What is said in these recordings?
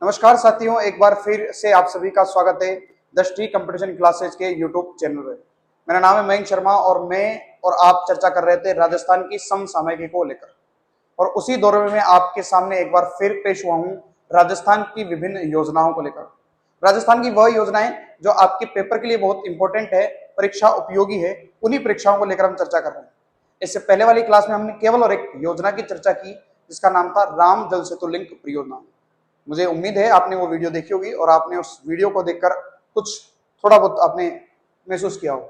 नमस्कार साथियों, एक बार फिर से आप सभी का स्वागत है दृष्टि कंपटीशन क्लासेज के यूट्यूब चैनल में। मेरा नाम है मयंक शर्मा और आप चर्चा कर रहे थे राजस्थान की समसामयिकी को लेकर। और उसी दौर में मैं आपके सामने एक बार फिर पेश हुआ हूँ राजस्थान की विभिन्न योजनाओं को लेकर। राजस्थान की वह योजनाएं जो आपके पेपर के लिए बहुत इंपॉर्टेंट है, परीक्षा उपयोगी है, उन्हीं परीक्षाओं को लेकर हम चर्चा कर रहे हैं। इससे पहले वाली क्लास में हमने केवल और एक योजना की चर्चा की जिसका नाम था राम जल सेतु लिंक परियोजना। मुझे उम्मीद है आपने वो वीडियो देखी होगी और आपने उस वीडियो को देखकर कुछ थोड़ा बहुत आपने महसूस किया होगा।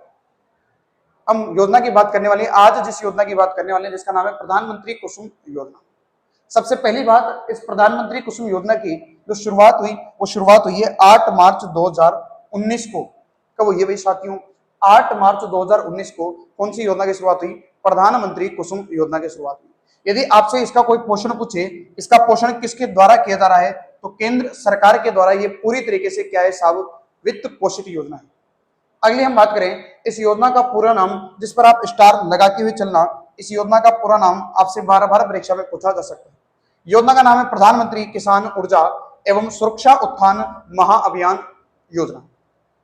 हम योजना की बात करने वाले, आज जिस योजना की बात करने वाले हैं जिसका नाम है प्रधानमंत्री कुसुम योजना। सबसे पहली बात, इस प्रधानमंत्री कुसुम योजना की जो शुरुआत हुई वो शुरुआत हुई है 8 मार्च 2019 को। कब हुई है भाई साथियों? 8 मार्च 2019 को कौन सी योजना की शुरुआत हुई? प्रधानमंत्री कुसुम योजना की शुरुआत हुई। यदि आपसे इसका कोई पोषण पूछे, इसका पोषण किसके द्वारा किया जा रहा है, तो केंद्र सरकार के द्वारा ये पूरी तरीके से क्या है साहब, वित्त पोषित योजना है। अगली हम बात करें इस योजना का पूरा नाम, जिस पर आप स्टार लगाते हुए चलना, इस योजना का पूरा नाम आपसे बार बार परीक्षा में पूछा जा सकता है। योजना का नाम है प्रधानमंत्री किसान ऊर्जा एवं सुरक्षा उत्थान महाअभियान योजना।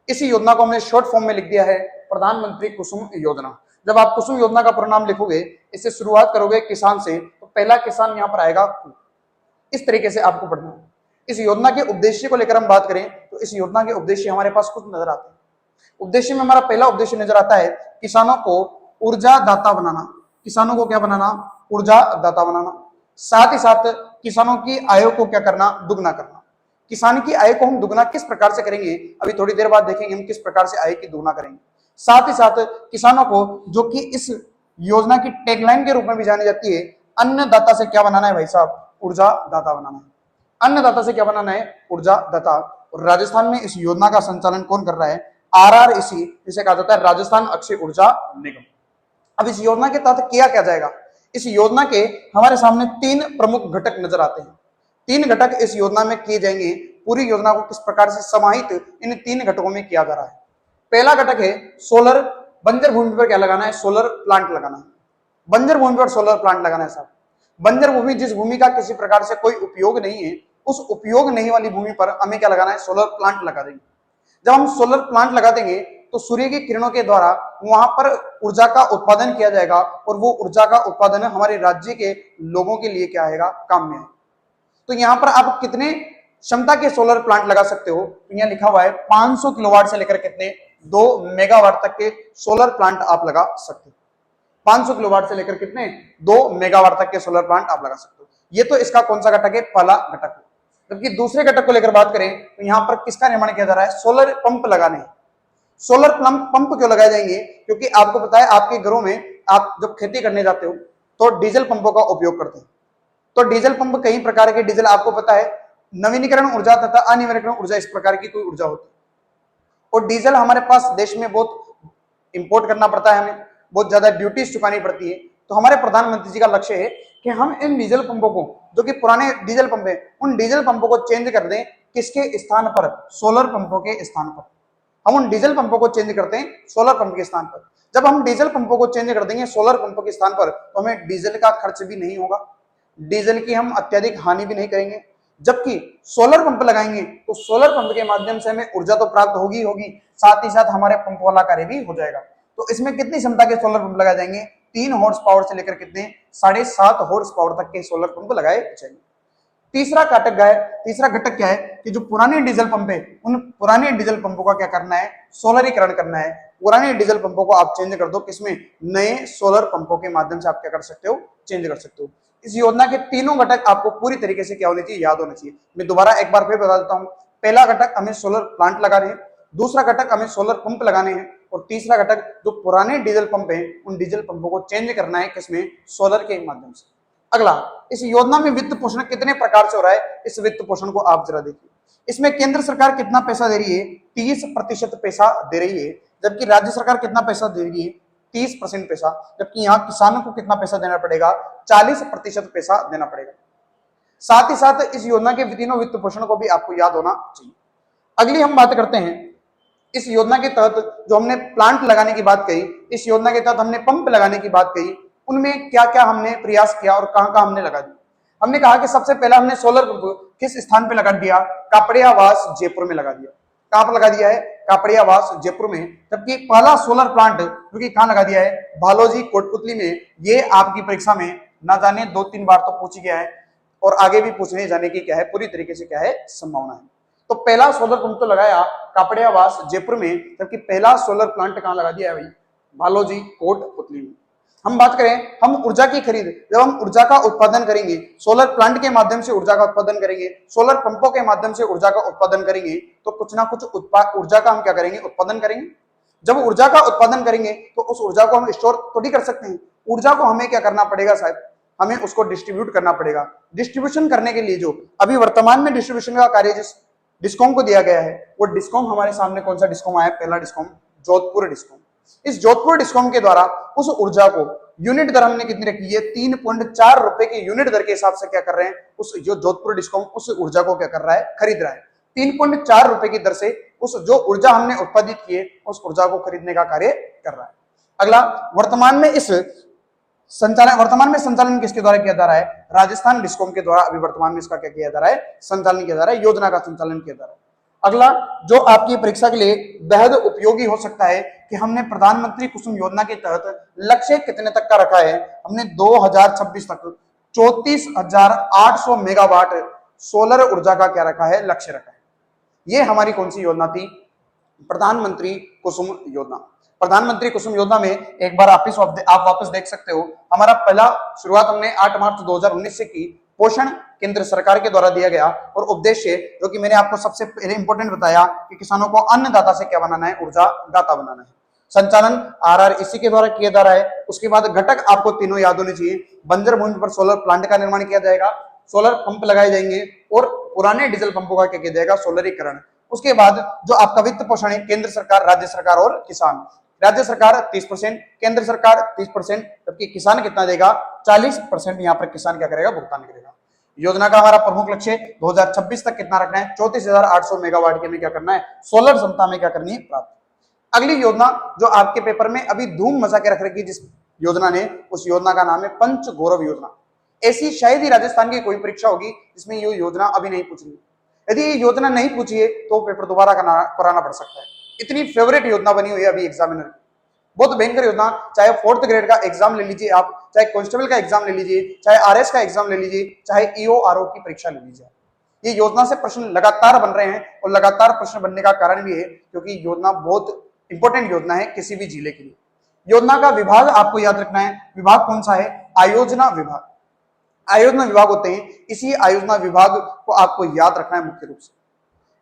इसी योजना को हमने शॉर्ट फॉर्म में लिख दिया है प्रधानमंत्री कुसुम योजना। जब आप कुसुम योजना का पूरा नाम लिखोगे, इससे शुरुआत करोगे किसान से, तो पहला किसान यहां पर आएगा। इस तरीके से आपको पढ़ना है। इस योजना के उद्देश्य को लेकर हम बात करें तो इस योजना के उद्देश्य हमारे पास कुछ नजर आते हैं। उद्देश्य में हमारा पहला उद्देश्य नजर आता है किसानों को ऊर्जा दाता बनाना। किसानों को क्या बनाना? ऊर्जा दाता बनाना। साथ ही साथ किसानों की आय को क्या करना? दुगना करना। किसान की आय को हम दुगना किस प्रकार से करेंगे, अभी थोड़ी देर बाद देखेंगे हम किस प्रकार से आय की दुगना करेंगे। साथ ही साथ किसानों को, जो कि इस योजना की टैगलाइन के रूप में भी जानी जाती है, अन्नदाता से क्या बनाना है भाई साहब? ऊर्जा दाता बनाना है। अन्नदाता से क्या बनाना है? ऊर्जा दाता। और राजस्थान में इस योजना का संचालन कौन कर रहा है? RREC, जिसे कहा जाता है राजस्थान अक्षय ऊर्जा निगम। अब इस योजना के तहत किया क्या जाएगा? इस योजना के हमारे सामने 3 प्रमुख घटक नजर आते हैं। 3 घटक इस योजना में किए जाएंगे। पूरी योजना को किस प्रकार से समाहित इन 3 घटकों में किया जा रहा है। पहला घटक है सोलर। बंजर भूमि पर क्या लगाना है? सोलर प्लांट लगाना है। बंजर भूमि पर सोलर प्लांट लगाना है साहब। बंजर भूमि, जिस भूमि का किसी प्रकार से कोई उपयोग नहीं है, उस उपयोग नहीं वाली भूमि पर हमें क्या लगाना है? सोलर प्लांट लगा देंगे। जब हम सोलर प्लांट लगा देंगे तो सूर्य की किरणों के द्वारा वहां पर ऊर्जा का उत्पादन किया जाएगा और वो ऊर्जा का उत्पादन हमारे राज्य के लोगों के लिए क्या आएगा? काम में आएगा। तो यहाँ पर आप कितने क्षमता के सोलर प्लांट लगा सकते हो? तो यहाँ लिखा हुआ है 500 किलोवाट से लेकर कितने? 2 मेगावाट तक के सोलर प्लांट आप लगा सकते हो। 500 किलोवाट से लेकर कितने? 2 मेगावाट तक के सोलर प्लांट आप लगा सकते हो। ये तो इसका कौन सा घटक है? पहला घटक। जबकि दूसरे घटक को लेकर बात करें तो यहाँ पर किसका निर्माण किया जा रहा है? सोलर पंप लगाने। सोलर पंप क्यों लगाए जाएंगे? क्योंकि आपको पता है आपके घरों में आप जब खेती करने जाते हो तो डीजल पंपों का उपयोग करते हैं। तो डीजल पंप कई प्रकार के डीजल, आपको पता है नवीनीकरण ऊर्जा तथा अनवीनीकरण ऊर्जा, इस प्रकार की कोई ऊर्जा होती है। और डीजल हमारे पास देश में बहुत इंपोर्ट करना पड़ता है, हमें बहुत ज्यादा ड्यूटीज चुकानी पड़ती है। तो हमारे प्रधानमंत्री जी का लक्ष्य है कि हम इन डीजल पंपों को, जो कि पुराने डीजल पंप है, उन डीजल पंपों को चेंज कर दें। किसके स्थान पर? सोलर पंपों के स्थान पर। हम उन डीजल पंपों को चेंज करते हैं सोलर पंप के स्थान पर। जब हम डीजल पंपों को चेंज कर देंगे सोलर पंपों के स्थान पर, तो हमें डीजल का खर्च भी नहीं होगा, डीजल की हम अत्यधिक हानि भी नहीं करेंगे। जबकि सोलर पंप लगाएंगे तो सोलर पंप के माध्यम से हमें ऊर्जा तो प्राप्त होगी होगी, साथ ही साथ हमारे पंप वाला कार्य भी हो जाएगा। तो इसमें कितनी क्षमता के सोलर पंप लगाए जाएंगे? 3 हॉर्स पावर से लेकर कितने? 7.5 हॉर्स पावर तक के सोलर पंप लगाए जाएंगे। तीसरा घटक क्या है कि जो पुराने डीजल पंप है, उन पुराने डीजल पंपों का क्या करना है? सोलरीकरण करना है। पुराने डीजल पंपों को आप चेंज कर दो, किसमें? नए सोलर पंपों के माध्यम से आप क्या कर सकते हो? चेंज कर सकते हो। इस योजना के तीनों घटक आपको पूरी तरीके से क्या होने चाहिए? याद होना चाहिए। मैं दोबारा एक बार फिर बता देता हूं। पहला घटक हमें सोलर प्लांट लगाने हैं, दूसरा घटक हमें सोलर पंप लगाने हैं, और तीसरा घटक जो पुराने डीजल पंप है उन डीजल पंपों को चेंज करना है, किसमें? सोलर के माध्यम से। अगला, इस योजना में वित्त पोषण कितने प्रकार से हो रहा है? इस वित्त पोषण को आप जरा देखिए। इसमें केंद्र सरकार कितना पैसा दे रही है? 30% पैसा दे रही है। जबकि राज्य सरकार कितना पैसा दे रही है? 30% पैसा। जबकि यहाँ किसानों को कितना पैसा देना पड़ेगा? 40% पैसा देना पड़ेगा। साथ ही साथ इस योजना के तीनों वित्त पोषण को भी आपको याद होना चाहिए। अगली हम बात करते हैं इस योजना के तहत जो हमने प्लांट लगाने की बात कही, इस योजना के तहत हमने पंप लगाने की बात कही, उनमें क्या क्या हमने प्रयास किया और कहां कहां हमने लगा दी। हमने कहा कि सबसे पहला हमने सोलर पंप किस स्थान पे लगा दिया? कापड़ियावास जयपुर में लगा दिया। कहां पर लगा दिया है? कापड़ियावास जयपुर में। जबकि पहला सोलर प्लांट जो कि कहां लगा दिया है? भालोजी कोटपुतली में। ये आपकी परीक्षा में ना जाने 2-3 बार तो पूछ गया है और आगे भी पूछने जाने की क्या है पूरी तरीके से क्या है संभावना है। तो पहला सोलर पंप तो लगाया कापड़ियावास जयपुर में, जबकि पहला सोलर प्लांट कहां लगा दिया है भाई? भालोजी कोटपुतली में। हम बात करें हम ऊर्जा की खरीद, जब हम ऊर्जा का उत्पादन करेंगे, सोलर प्लांट के माध्यम से ऊर्जा का उत्पादन करेंगे, सोलर पंपों के माध्यम से ऊर्जा का उत्पादन करेंगे, तो कुछ ना कुछ ऊर्जा का हम क्या करेंगे? उत्पादन करेंगे। जब ऊर्जा का उत्पादन करेंगे तो उस ऊर्जा को हम स्टोर तो नहीं कर सकते हैं। ऊर्जा को हमें क्या करना पड़ेगा साहब? हमें उसको डिस्ट्रीब्यूट करना पड़ेगा। डिस्ट्रीब्यूशन करने के लिए जो अभी वर्तमान में डिस्ट्रीब्यूशन का कार्य जिस डिस्कॉम को दिया गया है, वो डिस्कॉम हमारे सामने कौन सा डिस्कॉम आया? पहला डिस्कॉम जोधपुर डिस्कॉम। इस जोधपुर डिस्कॉम के द्वारा उस ऊर्जा को यूनिट दर हमने कितनी रखी है? 3.4 रुपए की यूनिट दर के हिसाब से क्या कर रहे हैं? उस जो जोधपुर डिस्कॉम उस ऊर्जा को क्या कर रहा है? खरीद रहा है। 3.4 रुपए की दर से उस जो ऊर्जा हमने उत्पादित की है उस ऊर्जा को खरीदने का कार्य कर रहा है। अगला, वर्तमान में संचालन किसके द्वारा किया जा रहा है? राजस्थान डिस्कॉम के द्वारा अभी वर्तमान में इसका क्या किया जा रहा है? संचालन किया जा रहा है, योजना का संचालन किया जा रहा है। अगला जो आपकी परीक्षा के लिए बेहद उपयोगी हो सकता है कि हमने प्रधानमंत्री कुसुम योजना के तहत लक्ष्य कितने तक का रखा है? हमने 2026 तक 34,800 मेगावाट सोलर ऊर्जा का क्या रखा है? लक्ष्य रखा है। ये हमारी कौन सी योजना थी? प्रधानमंत्री कुसुम योजना। प्रधानमंत्री कुसुम योजना में एक बार आप वापस देख सकते हो, हमारा पहला शुरुआत हमने 8 मार्च 2019 से की। पोषण केंद्र सरकार के द्वारा दिया गया और उद्देश्य जो कि मैंने आपको सबसे पहले इंपॉर्टेंट बताया कि किसानों को अन्नदाता से क्या बनाना है? ऊर्जा दाता बनाना है। संचालन आरआर इसी के द्वारा किया जा रहा है। उसके बाद घटक आपको तीनों याद होने चाहिए। बंजर भूमि पर सोलर प्लांट का निर्माण किया जाएगा, सोलर पंप लगाए जाएंगे और पुराने डीजल पंपों का क्या किया जाएगा? सोलरीकरण। उसके बाद जो आपका वित्त पोषण है, केंद्र सरकार, राज्य सरकार और किसान। राज्य सरकार 30%, केंद्र सरकार 30%, जबकि किसान कितना देगा? 40% यहाँ पर किसान क्या करेगा? भुगतान करेगा। योजना का हमारा प्रमुख लक्ष्य 2026 तक कितना रखना है? 34,800 मेगावाट के में क्या करना है? सोलर क्षमता में क्या करनी है? प्राप्त। अगली योजना जो आपके पेपर में अभी धूम मचा के रख रखी जिस योजना ने, उस योजना का नाम है पंच गौरव योजना। ऐसी शायद ही राजस्थान की कोई परीक्षा होगी जिसमें ये योजना अभी नहीं पूछ रही। यदि ये योजना नहीं पूछी है तो पेपर दोबारा कराना पड़ सकता है। इतनी फेवरेट योजना बनी हुई है अभी एग्जामिनर की, बहुत भयंकर योजना। चाहे 4th ग्रेड का एग्जाम ले लीजिए आप, चाहे कांस्टेबल का एग्जाम ले लीजिए, चाहे आरएस का एग्जाम ले लीजिए, चाहे ईओ आरओ की परीक्षा ले लीजिए, ये योजना से प्रश्न लगातार बन रहे हैं। और लगातार प्रश्न बनने का कारण भी है क्योंकि योजना बहुत इंपॉर्टेंट योजना है किसी भी जिले के लिए। योजना का विभाग आपको याद रखना है। विभाग कौन सा है? आयोजना विभाग। आयोजना विभाग होते हैं, इसी आयोजना विभाग को आपको याद रखना है मुख्य रूप से।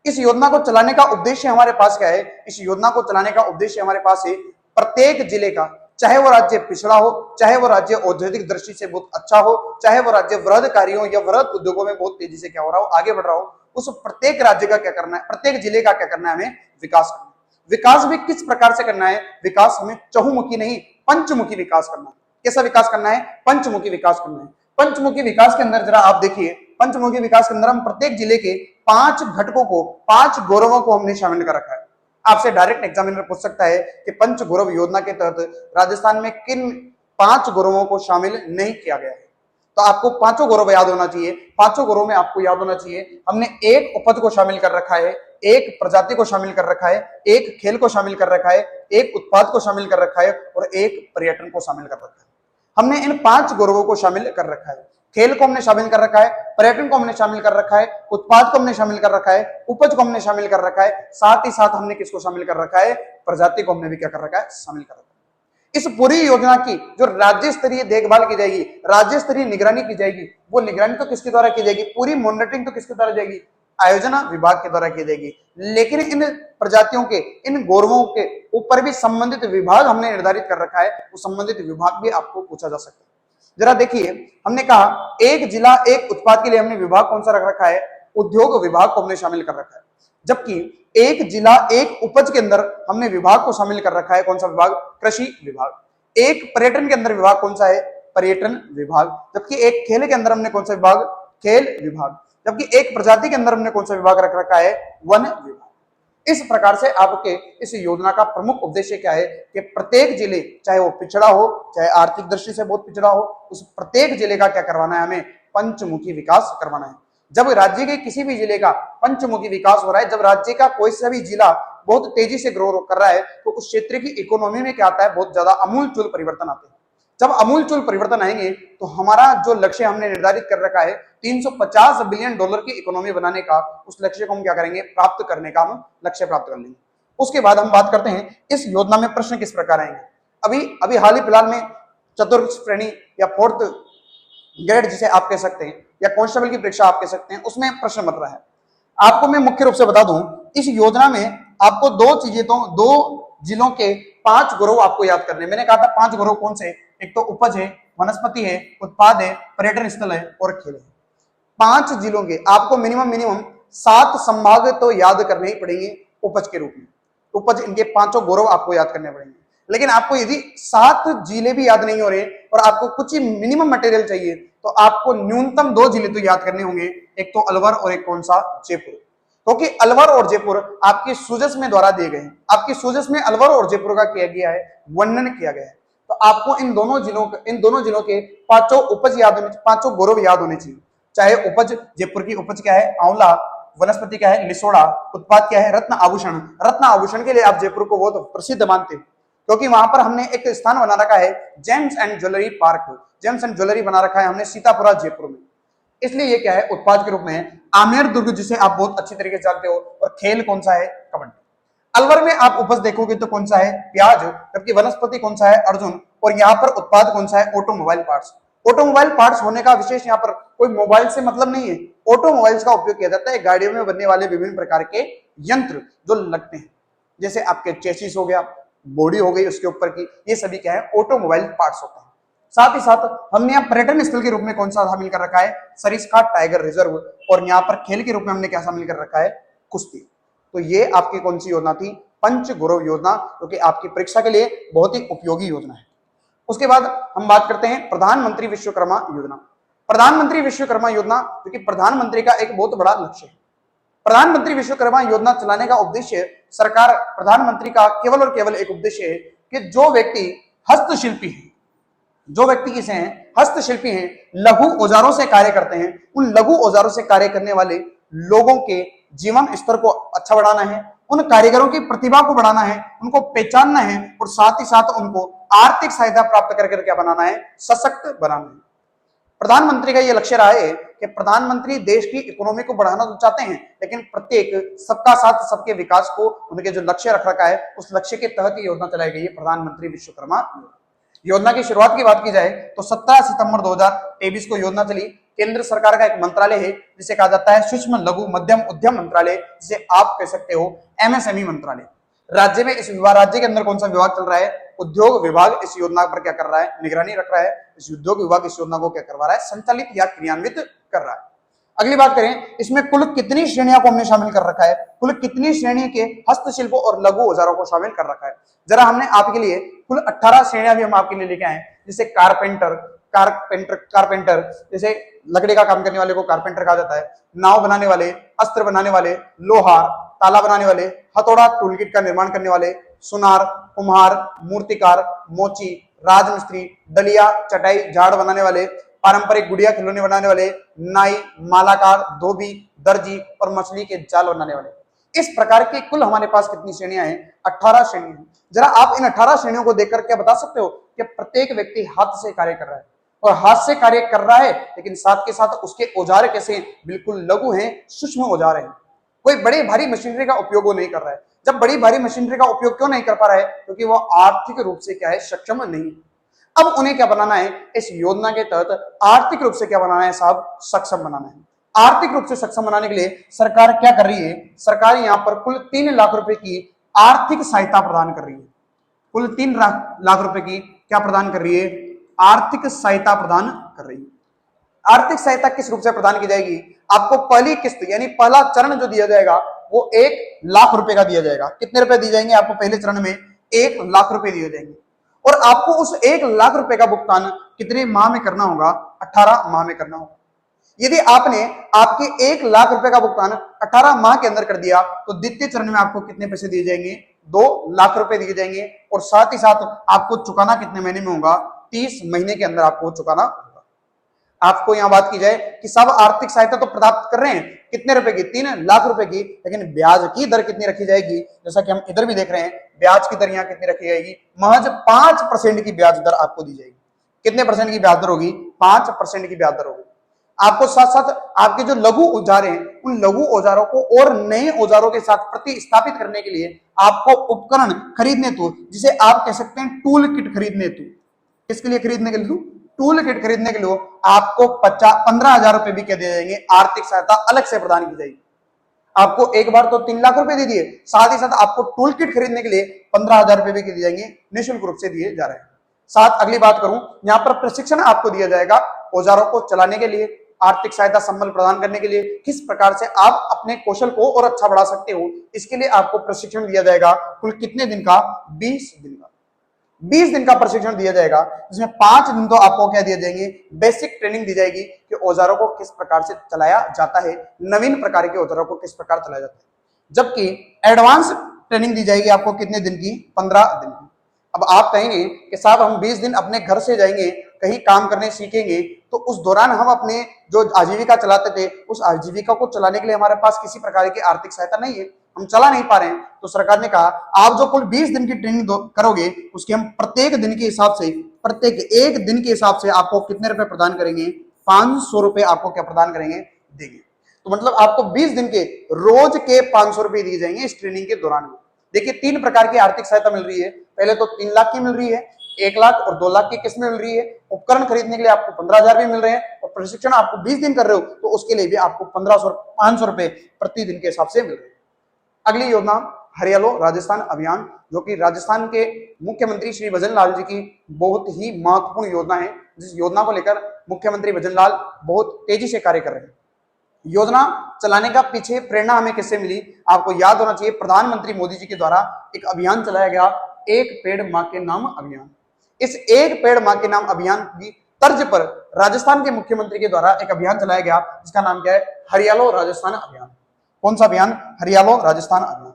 इस योजना को चलाने का उद्देश्य हमारे पास क्या है? इस योजना को चलाने का उद्देश्य हमारे पास है प्रत्येक जिले का, चाहे वो राज्य पिछड़ा हो, चाहे वो राज्य औद्योगिक दृष्टि से बहुत अच्छा हो, चाहे वो राज्य वृहद कार्यों या वृहद उद्योगों में बहुत तेजी से क्या हो रहा हो? आगे बढ़ रहा हो, उस प्रत्येक राज्य का क्या करना है? प्रत्येक जिले का क्या करना है? हमें विकास करना है। विकास भी किस प्रकार से करना है? विकास हमें चहुमुखी नहीं पंचमुखी विकास करना है। कैसा विकास करना है? पंचमुखी विकास करना है। पंचमुखी विकास के अंदर जरा आप देखिए, पंचमुखी विकास के अंदर हम प्रत्येक जिले के 5 घटकों को, 5 गौरवों को हमने शामिल कर रखा है। आपसे डायरेक्ट एग्जामिनर पूछ सकता है कि पंच गौरव योजना के तहत राजस्थान में किन 5 गौरवों को शामिल नहीं किया गया है? तो आपको 5 गौरव याद होना चाहिए। 5 गौरव में आपको याद होना चाहिए हमने एक उपज को शामिल कर रखा है, एक प्रजाति को शामिल कर रखा है, एक खेल को शामिल कर रखा है, एक उत्पाद को शामिल कर रखा है और एक पर्यटन को शामिल कर रखा है। हमने इन 5 गौरवों को शामिल कर रखा है। खेल को हमने शामिल कर रखा है, पर्यटन को हमने शामिल कर रखा है, उत्पाद को हमने शामिल कर रखा है, उपज को हमने शामिल कर रखा है, साथ ही साथ हमने किसको शामिल कर रखा है? प्रजाति को हमने भी क्या कर रखा है? शामिल कर रखा है। इस पूरी योजना की जो राज्य स्तरीय देखभाल की जाएगी, राज्य स्तरीय निगरानी की जाएगी, वो निगरानी तो किसके द्वारा की जाएगी? पूरी मॉनिटरिंग तो किसके द्वारा जाएगी? आयोजना विभाग के द्वारा की जाएगी। लेकिन इन प्रजातियों के, इन गौरवों के ऊपर भी संबंधित विभाग हमने निर्धारित कर रखा है, वो संबंधित विभाग भी आपको पूछा जा सकता है। जरा देखिए, हमने कहा एक जिला एक उत्पाद के लिए हमने विभाग कौन सा रख रखा है? उद्योग विभाग को हमने शामिल कर रखा है। जबकि एक जिला एक उपज के अंदर हमने विभाग को शामिल कर रखा है, कौन सा विभाग? कृषि विभाग। एक पर्यटन के अंदर विभाग कौन सा है? पर्यटन विभाग। जबकि एक खेल के अंदर हमने कौन सा विभाग? खेल विभाग। जबकि एक प्रजाति के अंदर हमने कौन सा विभाग रख रखा है? वन विभाग। इस प्रकार से आपके इस योजना का प्रमुख उद्देश्य क्या है कि प्रत्येक जिले, चाहे वो पिछड़ा हो, चाहे आर्थिक दृष्टि से बहुत पिछड़ा हो, उस प्रत्येक जिले का क्या करवाना है? हमें पंचमुखी विकास करवाना है। जब राज्य के किसी भी जिले का पंचमुखी विकास हो रहा है, जब राज्य का कोई सा भी जिला बहुत तेजी से ग्रो कर रहा है, तो उस क्षेत्र की इकोनॉमी में क्या आता है, बहुत ज्यादा अमूलचूल परिवर्तन आते हैं। जब अमूलचूल परिवर्तन आएंगे तो हमारा जो लक्ष्य हमने निर्धारित कर रखा है $350 बिलियन की इकोनॉमी बनाने का, उस लक्ष्य को हम क्या करेंगे, प्राप्त करने का हम लक्ष्य प्राप्त कर लेंगे। उसके बाद हम बात करते हैं इस योजना में प्रश्न किस प्रकार आएंगे। अभी अभी हाल ही फिलहाल में चतुर्थ श्रेणी या फोर्थ ग्रेड जिसे आप कह सकते हैं, या कांस्टेबल की परीक्षा आप कह सकते हैं, उसमें प्रश्न बन रहा है। आपको मैं मुख्य रूप से बता दूं, इस योजना में आपको दो चीजें, तो दो जिलों के 5 गौरव आपको याद करने। मैंने कहा था 5 गौरव कौन से, एक तो उपज है, वनस्पति है, उत्पाद है, पर्यटन स्थल है और खेल है। 5 जिलों के आपको मिनिमम 7 संभाग तो याद करने ही पड़ेंगे उपज के रूप में। उपज, इनके 5 गौरव आपको याद करने पड़ेंगे। लेकिन आपको यदि 7 जिले भी याद नहीं हो रहे और आपको कुछ ही मिनिमम मटेरियल चाहिए, तो आपको न्यूनतम 2 जिले तो याद करने होंगे, एक तो अलवर और एक कौन सा, जयपुर। क्योंकि अलवर और जयपुर आपके सूजस में द्वारा दिए गए हैं। आपकी सूजस में अलवर और जयपुर का किया गया है, वर्णन किया गया है। तो आपको इन दोनों जिलों के 5 उपज याद होने, 5 गौरव याद होने चाहिए। चाहे उपज, जयपुर की उपज क्या है, आंवला, वनस्पति क्या है, लिसोड़ा, उत्पाद क्या है, रत्न आभूषण। रत्न आभूषण के लिए आप जयपुर को बहुत प्रसिद्ध मानते हैं, क्योंकि वहां पर हमने एक स्थान बना रखा है, James and jewellery park, James and jewellery बना रखा है हमने सीतापुरा जयपुर में। इसलिए ये क्या है, उत्पाद के रूप में है। आमेर दुर्ग जिसे आप बहुत अच्छी तरीके से जानते हो, और खेल कौन सा है, कबड्डी। अलवर में आप उपज देखोगे तो कौन सा है, प्याज, जबकि वनस्पति कौन सा है, अर्जुन, और यहाँ पर उत्पाद कौन सा है, ऑटोमोबाइल पार्ट्स। ऑटोमोबाइल पार्ट्स होने का विशेष यहाँ पर कोई मोबाइल से मतलब नहीं है। ऑटोमोबाइल्स का उपयोग किया जाता है गाड़ियों में बनने वाले विभिन्न प्रकार के यंत्र जो लगते हैं, जैसे आपके चेसिस हो गया, बॉडी हो गई उसके ऊपर की, ये सभी क्या है, ऑटोमोबाइल पार्ट्स होते हैं। साथ ही साथ हमने यहाँ पर्यटन स्थल के रूप में कौन सा शामिल कर रखा है, सरिस्का टाइगर रिजर्व, और यहाँ पर खेल के रूप में हमने क्या शामिल कर रखा है, कुश्ती। तो ये आपकी कौन सी योजना थी, पंच गौरव योजना, जो कि आपकी परीक्षा के लिए बहुत ही उपयोगी योजना है। उसके बाद हम बात करते हैं प्रधानमंत्री विश्वकर्मा योजना। प्रधानमंत्री विश्वकर्मा योजना, जो कि प्रधानमंत्री का एक बहुत बड़ा लक्ष्य है। प्रधानमंत्री विश्वकर्मा योजना चलाने का उद्देश्य, सरकार, प्रधानमंत्री का केवल और केवल एक उद्देश्य है कि जो व्यक्ति हस्तशिल्पी है, जो व्यक्ति किसे हैं, हस्तशिल्पी हैं, लघु औजारों से कार्य करते हैं, उन लघु औजारों से कार्य करने वाले लोगों के जीवन स्तर को अच्छा बढ़ाना है, उन कारीगरों की प्रतिभा को बढ़ाना है, उनको पहचानना है, और साथ ही साथ उनको आर्थिक सहायता प्राप्त करके क्या बनाना है, सशक्त बनाना है। प्रधानमंत्री का यह लक्ष्य रहा है कि प्रधानमंत्री देश की इकोनॉमी को बढ़ाना तो चाहते हैं, लेकिन प्रत्येक सबका साथ सबके विकास को उनके जो लक्ष्य रख रखा है, उस लक्ष्य के तहत ये योजना चलाई गई है, प्रधानमंत्री विश्वकर्मा योजना की शुरुआत की बात की जाए तो 17 सितंबर 2023 को योजना चली। केंद्र सरकार का एक मंत्रालय है जिसे कहा जाता है सूक्ष्म लघु मध्यम उद्यम मंत्रालय, जिसे आप कह सकते हो एमएसएमई मंत्रालय। राज्य में इस विभाग, राज्य के अंदर कौन सा विभाग चल रहा है, उद्योग विभाग इस योजना पर क्या कर रहा है, निगरानी रख रहा है। इस उद्योग विभाग इस योजना को क्या करवा रहा है, संचालित या क्रियान्वित कर रहा है। अगली बात करें, इसमें कुल कितनी श्रेणियों को हमने शामिल कर रखा है, कुल कितनी श्रेणी के हस्तशिल्प और लघु औजारों को शामिल कर रखा है। जरा हमने आपके लिए कुल 18 श्रेणियां भी हम आपके लिए लेके आए, जैसे कारपेंटर, जैसे लकड़ी का काम करने वाले को कारपेंटर कहा जाता है, नाव बनाने वाले, अस्त्र बनाने वाले, लोहार, ताला बनाने वाले, हथौड़ा टूल किट का निर्माण करने वाले, सुनार, कुम्हार, मूर्तिकार, मोची, राजमिस्त्री, दलिया, चटाई, झाड़ बनाने वाले, पारंपरिक गुड़िया खिलौने बनाने वाले, नाई, मालाकार, धोबी, दर्जी और मछली के जाल बनाने वाले। इस प्रकार के कुल हमारे पास कितनी श्रेणियां हैं, 18 श्रेणियां हैं। जरा आप इन 18 श्रेणियों को देखकर क्या बता सकते हो कि प्रत्येक व्यक्ति हाथ से कार्य कर रहा है, और हाथ से कार्य कर रहा है, लेकिन साथ के साथ उसके औजार कैसे, बिल्कुल लघु हैं, सूक्ष्म औजार हैं। कोई बड़ी भारी मशीनरी का उपयोग वो नहीं कर रहा है। जब बड़ी भारी मशीनरी का उपयोग क्यों नहीं कर पा रहा है, क्योंकि वो आर्थिक रूप से क्या है, सक्षम नहीं। अब उन्हें क्या बनाना है, इस योजना के तहत आर्थिक रूप से क्या बनाना है साहब, सक्षम बनाना है। आर्थिक रूप से सक्षम बनाने के लिए सरकार क्या कर रही है, सरकार यहाँ पर कुल 3 लाख रुपए की आर्थिक सहायता प्रदान कर रही है। कुल 3 लाख रुपए की क्या प्रदान कर रही है, आर्थिक सहायता प्रदान कर रही है। आर्थिक सहायता किस रूप से प्रदान की जाएगी, आपको पहली किस्त यानी पहला चरण जो दिया जाएगा वो 1 लाख रुपए का दिया जाएगा। कितने रुपए दिए जाएंगे आपको, पहले चरण में 1 लाख रुपए दिए जाएंगे, और आपको उस 1 लाख रुपए का भुगतान कितने माह में करना होगा, 18 माह में करना होगा। यदि आपने आपके 1 लाख रुपए का भुगतान 18 माह के अंदर कर दिया, तो द्वितीय चरण में आपको कितने पैसे दिए जाएंगे, 2 लाख रुपए दिए जाएंगे, और साथ ही साथ आपको चुकाना कितने महीने में होगा, 30 महीने के अंदर आपको चुकाना होगा। आपको यहाँ बात की जाए कि सब आर्थिक सहायता तो प्राप्त कर रहे हैं, कितने रुपए की, 3 लाख रुपए की, लेकिन ब्याज की दर कितनी रखी जाएगी, जैसा कि हम इधर भी देख रहे हैं, ब्याज की दर यहाँ कितनी रखी जाएगी, महज 5% की ब्याज दर आपको दी जाएगी। कितने परसेंट की ब्याज दर होगी, 5% की ब्याज दर होगी। आपको साथ साथ आपके जो लघु औजार हैं, उन लघु औजारों को और नए औजारों के साथ प्रतिस्थापित करने के लिए आपको उपकरण खरीदने हेतु, जिसे आप कह सकते हैं टूल किट खरीदने हेतु, इसके लिए खरीदने के लिए टूल किट खरीदने के लिए आपको 15,000 रुपए भी क्या दे जाएंगे, आर्थिक सहायता अलग से प्रदान की जाएगी। आपको एक बार तो 3 लाख रुपए दे दिए, साथ ही साथ आपको टूल किट खरीदने के लिए 15,000 रुपए भी दिए जाएंगे, निःशुल्क रूप से दिए जा रहे हैं। साथ अगली बात करूं, यहां पर प्रशिक्षण आपको दिया जाएगा औजारों को चलाने के लिए, आर्थिक सहायता संबल प्रदान करने के लिए, किस प्रकार से आप अपने कौशल को और अच्छा बढ़ा सकते हो, इसके लिए आपको प्रशिक्षण दिया जाएगा। कुल कितने दिन का, 20 दिन का, 20 दिन का प्रशिक्षण दिया जाएगा, जिसमें 5 दिन तो आपको क्या दिए जाएंगे, बेसिक ट्रेनिंग दी जाएगी कि औजारों को किस प्रकार से चलाया जाता है, नवीन प्रकार के औजारों को किस प्रकार चलाया जाता है। जबकि एडवांस ट्रेनिंग दी जाएगी आपको कितने दिन की, 15 दिन की। अब आप कहेंगे कि साहब हम 20 दिन अपने घर से जाएंगे, कहीं काम करने सीखेंगे, तो उस दौरान हम अपने जो आजीविका चलाते थे, उस आजीविका को चलाने के लिए हमारे पास किसी प्रकार की आर्थिक सहायता नहीं है, हम चला नहीं पा रहे हैं। तो सरकार ने कहा आप जो कुल 20 दिन की ट्रेनिंग करोगे, उसके हम प्रत्येक दिन के हिसाब से, प्रत्येक एक दिन के हिसाब से आपको कितने रुपए प्रदान करेंगे, 500 रुपए आपको क्या प्रदान करेंगे, देंगे। तो मतलब आपको 20 दिन के रोज के 500 रुपए दिए जाएंगे इस ट्रेनिंग के दौरान में। देखिए 3 प्रकार की आर्थिक सहायता मिल रही है, पहले तो 3 लाख की मिल रही है, 1 लाख और 2 लाख की किस्त में मिल रही है। उपकरण खरीदने के लिए आपको 15,000 भी मिल रहे हैं, और प्रशिक्षण आपको 20 दिन कर रहे हो तो उसके लिए भी आपको 500 रुपए प्रति दिन के हिसाब से मिल रहे हैं। अगली योजना हरियालो राजस्थान अभियान, जो कि राजस्थान के मुख्यमंत्री श्री भजन लाल जी की बहुत ही महत्वपूर्ण योजना है, जिस योजना को लेकर मुख्यमंत्री भजन लाल बहुत तेजी से कार्य कर रहे हैं। योजना चलाने का पीछे प्रेरणा हमें किससे मिली, आपको याद होना चाहिए, प्रधानमंत्री मोदी जी के द्वारा एक अभियान चलाया गया, एक पेड़ मां के नाम अभियान। इस एक पेड़ मां के नाम अभियान की तर्ज पर राजस्थान के मुख्यमंत्री के द्वारा एक अभियान चलाया गया, जिसका नाम क्या है, हरियालो राजस्थान अभियान। कौन सा अभियान, हरियालो राजस्थान अभियान।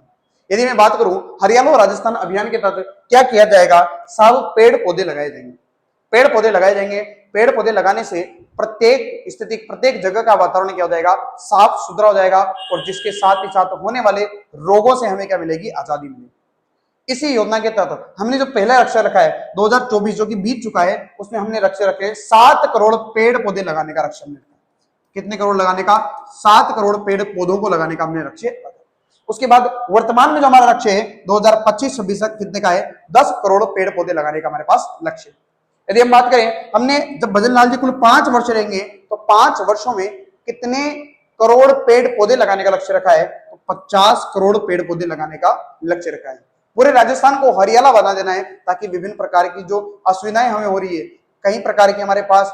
यदि मैं बात करूं हरियालो राजस्थान अभियान के तहत क्या किया जाएगा, सब पेड़ पौधे लगाए जाएंगे, पेड़ पौधे लगाए जाएंगे। पेड़ पौधे लगाने से प्रत्येक स्थिति, प्रत्येक जगह का वातावरण क्या हो जाएगा, साफ सुथरा हो जाएगा, और जिसके साथ ही साथ होने वाले रोगों से हमें क्या मिलेगी, आजादी मिलेगी। इसी योजना के तहत हमने जो पहला लक्ष्य रखा है 2024 जो कि बीत चुका है, उसमें हमने लक्ष्य रखे 7 करोड़ पेड़ पौधे लगाने का लक्ष्य। कितने करोड़ लगाने का, 7 करोड़ पेड़ पौधों को लगाने का हमने लक्ष्य रखा। उसके बाद वर्तमान में जो हमारा लक्ष्य है 2025-26 तक कितने का है, 10 करोड़ पेड़ पौधे लगाने का हमारे पास लक्ष्य है। यदि हम बात करें, हमने जब भजन लाल जी कुल 5 वर्ष रहेंगे तो 5 वर्षों में कितने करोड़ पेड़ पौधे लगाने का लक्ष्य रखा है, तो 50 करोड़ पेड़ पौधे लगाने का लक्ष्य रखा है। पूरे राजस्थान को हरियाला बना देना है, ताकि विभिन्न प्रकार की जो असुविधाएं हमें हो रही है, कई प्रकार की हमारे पास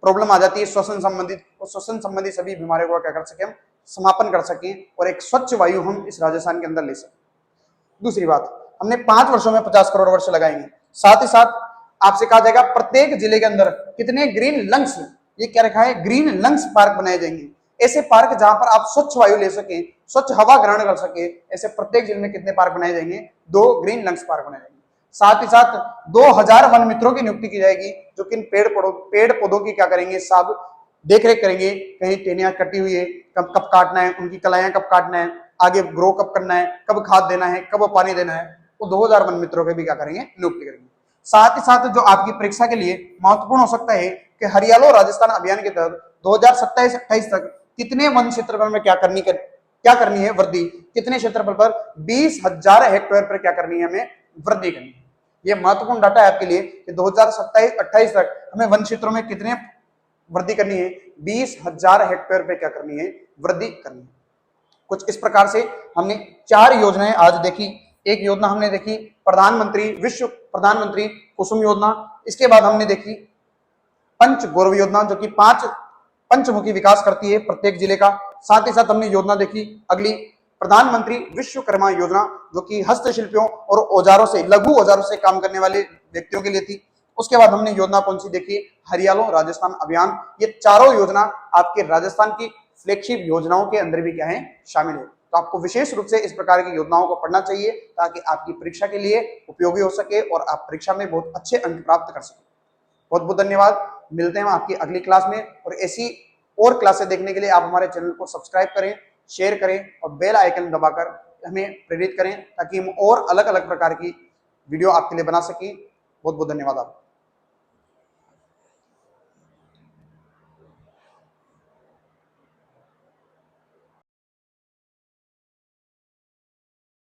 प्रॉब्लम आ जाती है श्वसन संबंधित, और श्वसन संबंधी सभी बीमारियों को क्या कर सके, हम समापन कर सकें, और एक स्वच्छ वायु हम इस राजस्थान के अंदर ले सकें। दूसरी बात, हमने 5 वर्षों में 50 करोड़ वर्ष लगाएंगे। साथ ही साथ आपसे कहा जाएगा प्रत्येक जिले के अंदर कितने ग्रीन लंग्स, ये क्या रखा है, ग्रीन लंग्स पार्क बनाए जाएंगे। ऐसे पार्क जहां पर आप स्वच्छ वायु ले सके, स्वच्छ हवा ग्रहण कर सके, ऐसे प्रत्येक जिले में कितने पार्क बनाए जाएंगे, 2 ग्रीन लंग्स पार्क बनाए जाएंगे। साथ ही साथ 2000 वन मित्रों की नियुक्ति की जाएगी, जो कि पेड़ पौधों की क्या करेंगे, सब देख रेख करेंगे, कहीं टेनियां कटी हुई है, कब कब काटना है, उनकी कलाइयां कब काटना है, आगे ग्रो कब करना है, कब खाद देना है, कब पानी देना है, वो 2000 वन मित्रों के भी क्या करेंगे, नियुक्ति करेंगे। साथ ही साथ जो आपकी परीक्षा के लिए महत्वपूर्ण हो सकता है कि हरियालो राजस्थान अभियान के तहत 2027-28 तक कितने वन क्षेत्रफल में क्या करनी है वृद्धि, कितने क्षेत्रफल पर 20,000 हेक्टेयर पर क्या करनी है, हमें वृद्धि करनी है। यह महत्वपूर्ण डाटा है आपके लिए कि 2027-28 तक हमें वन क्षेत्रों में कितने वृद्धि करनी है, 20,000 हेक्टेयर पे क्या करनी है, वृद्धि करनी है। कुछ इस प्रकार से हमने 4 योजनाएं आज देखी। एक योजना हमने देखी प्रधानमंत्री कुसुम योजना, इसके बाद हमने देखी पंच गौरव योजना, जो कि 5 पंचमुखी विकास करती है प्रत्येक जिले का। साथ ही साथ हमने योजना देखी अगली प्रधानमंत्री विश्वकर्मा योजना, जो कि हस्तशिल्पियों और औजारों से, लघु औजारों से काम करने वाले व्यक्तियों के लिए थी। उसके बाद हमने योजना कौन सी देखी, हरियालो राजस्थान अभियान। ये चारों योजना आपके राजस्थान की फ्लैगशिप योजनाओं के अंदर भी क्या है, शामिल है। तो आपको विशेष रूप से इस प्रकार की योजनाओं को पढ़ना चाहिए, ताकि आपकी परीक्षा के लिए उपयोगी हो सके और आप परीक्षा में बहुत अच्छे अंक प्राप्त कर सकें। बहुत बहुत धन्यवाद। मिलते हैं आपकी अगली क्लास में, और ऐसी और क्लासें देखने के लिए आप हमारे चैनल को सब्सक्राइब करें, शेयर करें और बेल आइकन दबाकर हमें प्रेरित करें ताकि हम और अलग अलग प्रकार की वीडियो आपके लिए बना सकें। बहुत बहुत धन्यवाद आपका।